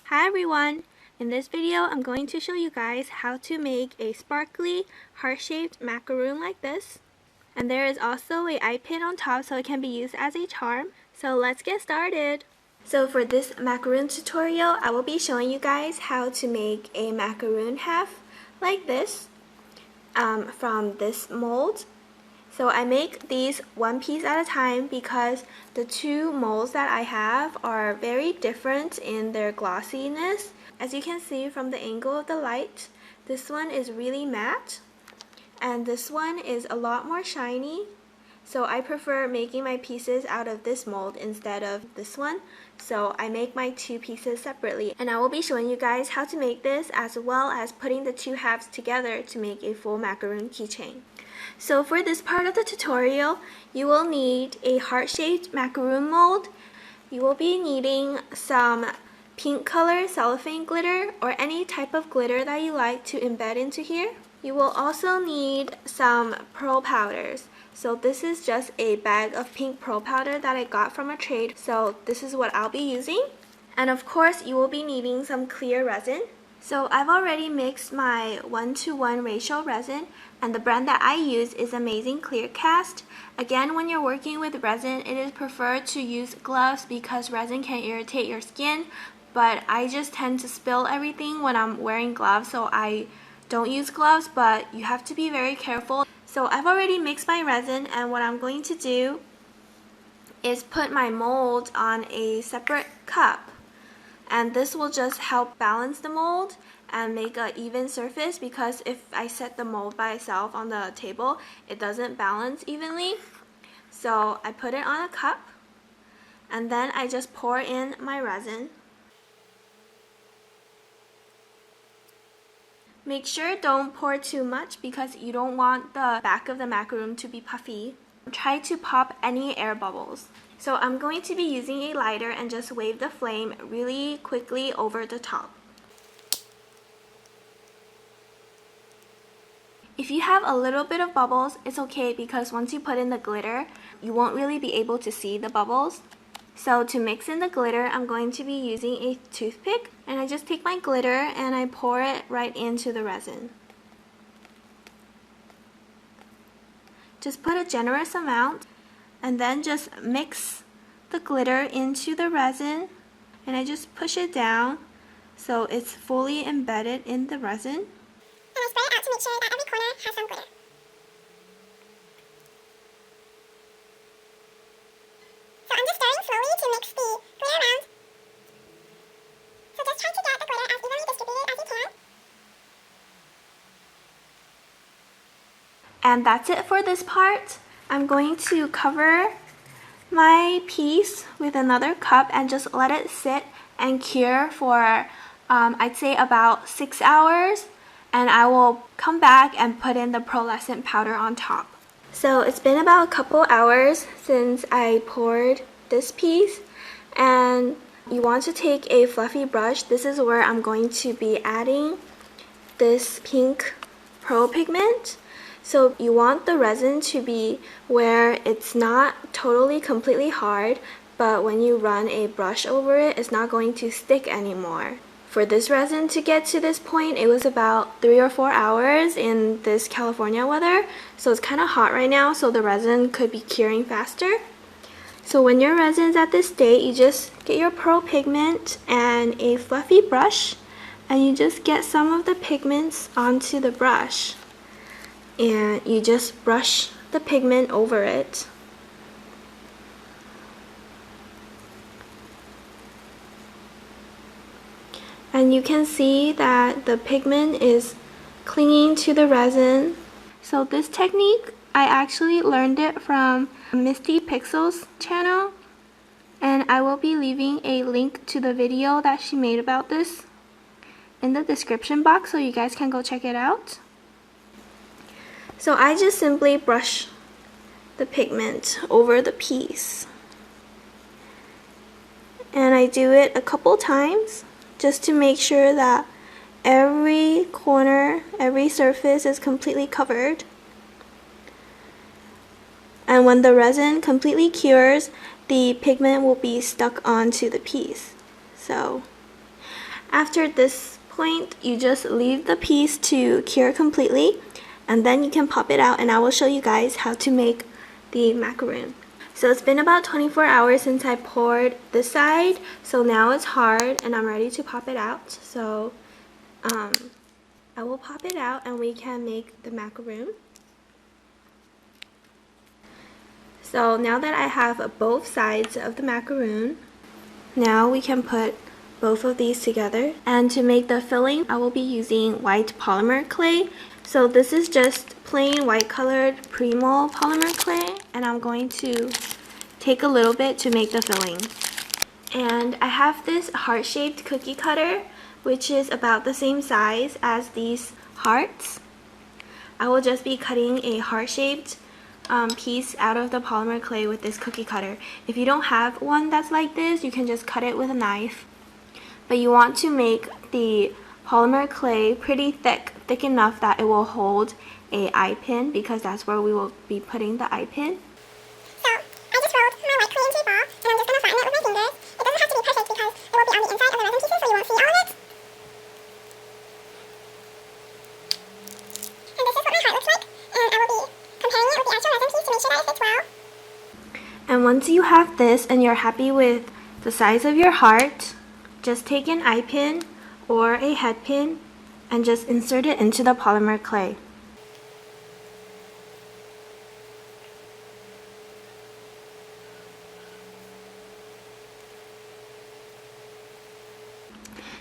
Hi everyone! In this video, I'm going to show you guys how to make a sparkly heart-shaped macaroon like this. And there is also a eye pin on top so it can be used as a charm. So let's get started! So for this macaroon tutorial, I will be showing you guys how to make a macaroon half like this from this mold. So I make these one piece at a time because the two molds that I have are very different in their glossiness. As you can see from the angle of the light, this one is really matte and this one is a lot more shiny. So I prefer making my pieces out of this mold instead of this one. So I make my two pieces separately, and I will be showing you guys how to make this as well as putting the two halves together to make a full macaroon keychain. So for this part of the tutorial, you will need a heart-shaped macaroon mold. You will be needing some pink color cellophane glitter or any type of glitter that you like to embed into here. You will also need some pearl powders. So this is just a bag of pink pearl powder that I got from a trade. So this is what I'll be using. And of course, you will be needing some clear resin. So I've already mixed my 1:1 ratio resin, and the brand that I use is Amazing Clear Cast. Again, when you're working with resin, it is preferred to use gloves because resin can irritate your skin, but I just tend to spill everything when I'm wearing gloves, so I don't use gloves, but you have to be very careful. So I've already mixed my resin, and what I'm going to do is put my mold on a separate cup. And this will just help balance the mold and make an even surface, because if I set the mold by itself on the table, it doesn't balance evenly. So I put it on a cup and then I just pour in my resin. Make sure don't pour too much because you don't want the back of the macaroon to be puffy. Try to pop any air bubbles. So I'm going to be using a lighter and just wave the flame really quickly over the top. If you have a little bit of bubbles, it's okay because once you put in the glitter, you won't really be able to see the bubbles. So to mix in the glitter, I'm going to be using a toothpick, and I just take my glitter and I pour it right into the resin. Just put a generous amount and then just mix the glitter into the resin, and I just push it down so it's fully embedded in the resin. And I spread it out to make sure that every corner has some glitter. So I'm just stirring slowly to mix the glitter around. So just try to get the glitter as evenly distributed as you can. And that's it for this part. I'm going to cover my piece with another cup and just let it sit and cure for I'd say about 6 hours, and I will come back and put in the pearlescent powder on top. So it's been about a couple hours since I poured this piece, and you want to take a fluffy brush. This is where I'm going to be adding this pink Pro Pigment. So you want the resin to be where it's not totally completely hard, but when you run a brush over it, it's not going to stick anymore. For this resin to get to this point, it was about 3 or 4 hours in this California weather. So it's kind of hot right now, so the resin could be curing faster. So when your resin's at this state, you just get your Pro Pigment and a fluffy brush, and you just get some of the pigments onto the brush. And you just brush the pigment over it. And you can see that the pigment is clinging to the resin. So this technique, I actually learned it from Misty Pixel's channel, and I will be leaving a link to the video that she made about this in the description box so you guys can go check it out. So I just simply brush the pigment over the piece, and I do it a couple times just to make sure that every corner, every surface is completely covered. And when the resin completely cures, the pigment will be stuck onto the piece. So After this point, you just leave the piece to cure completely, and then you can pop it out and I will show you guys how to make the macaroon. So it's been about 24 hours since I poured this side, so now it's hard and I'm ready to pop it out. So I will pop it out and we can make the macaroon. So now that I have both sides of the macaroon, now we can put both of these together. And to make the filling, I will be using white polymer clay. So this is just plain white colored Primo polymer clay, and I'm going to take a little bit to make the filling. And I have this heart-shaped cookie cutter, which is about the same size as these hearts. I will just be cutting a heart-shaped piece out of the polymer clay with this cookie cutter. If you don't have one that's like this, you can just cut it with a knife. But you want to make the polymer clay pretty thick enough that it will hold a eye pin, because that's where we will be putting the eye pin. So, I just rolled my white clay into a ball, and I'm just going to flatten it with my fingers. It doesn't have to be perfect because it will be on the inside of the resin pieces, so you won't see all of it. And this is what my heart looks like, and I will be comparing it with the actual resin piece to make sure that it fits well. And once you have this and you're happy with the size of your heart, just take an eye pin or a head pin and just insert it into the polymer clay.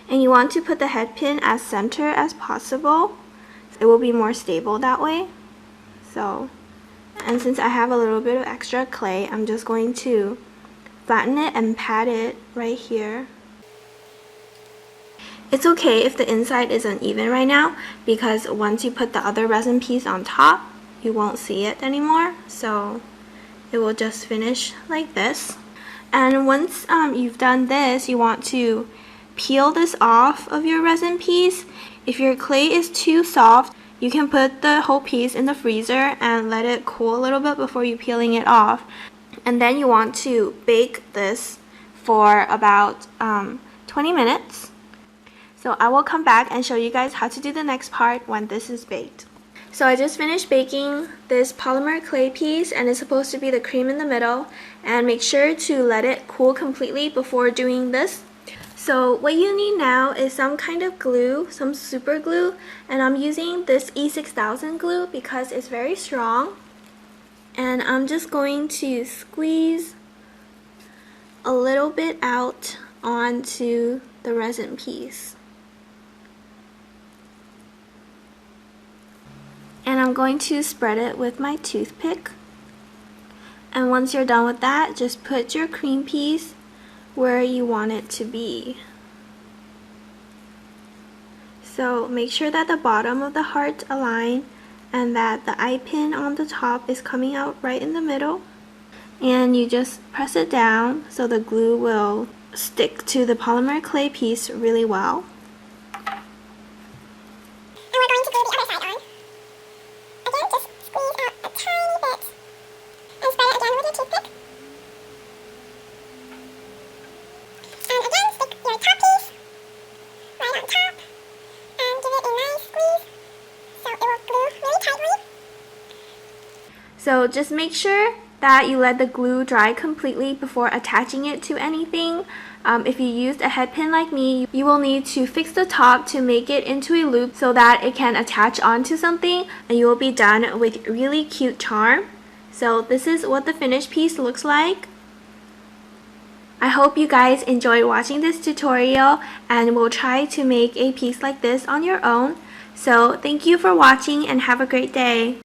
And you want to put the head pin as center as possible. It will be more stable that way. So, and since I have a little bit of extra clay, I'm just going to flatten it and pat it right here. It's okay if the inside is uneven right now, because once you put the other resin piece on top, you won't see it anymore. So it will just finish like this. And once you've done this, you want to peel this off of your resin piece. If your clay is too soft, you can put the whole piece in the freezer and let it cool a little bit before you peeling it off. And then you want to bake this for about 20 minutes. So I will come back and show you guys how to do the next part when this is baked. So I just finished baking this polymer clay piece, and it's supposed to be the cream in the middle. And make sure to let it cool completely before doing this. So what you need now is some kind of glue, some super glue, and I'm using this E6000 glue because it's very strong. And I'm just going to squeeze a little bit out onto the resin piece. And I'm going to spread it with my toothpick. And once you're done with that, just put your cream piece where you want it to be. So make sure that the bottom of the heart align and that the eye pin on the top is coming out right in the middle. And you just press it down so the glue will stick to the polymer clay piece really well. So just make sure that you let the glue dry completely before attaching it to anything. If you used a head pin like me, you will need to fix the top to make it into a loop so that it can attach onto something, and you will be done with really cute charm. So this is what the finished piece looks like. I hope you guys enjoyed watching this tutorial and will try to make a piece like this on your own. So thank you for watching and have a great day.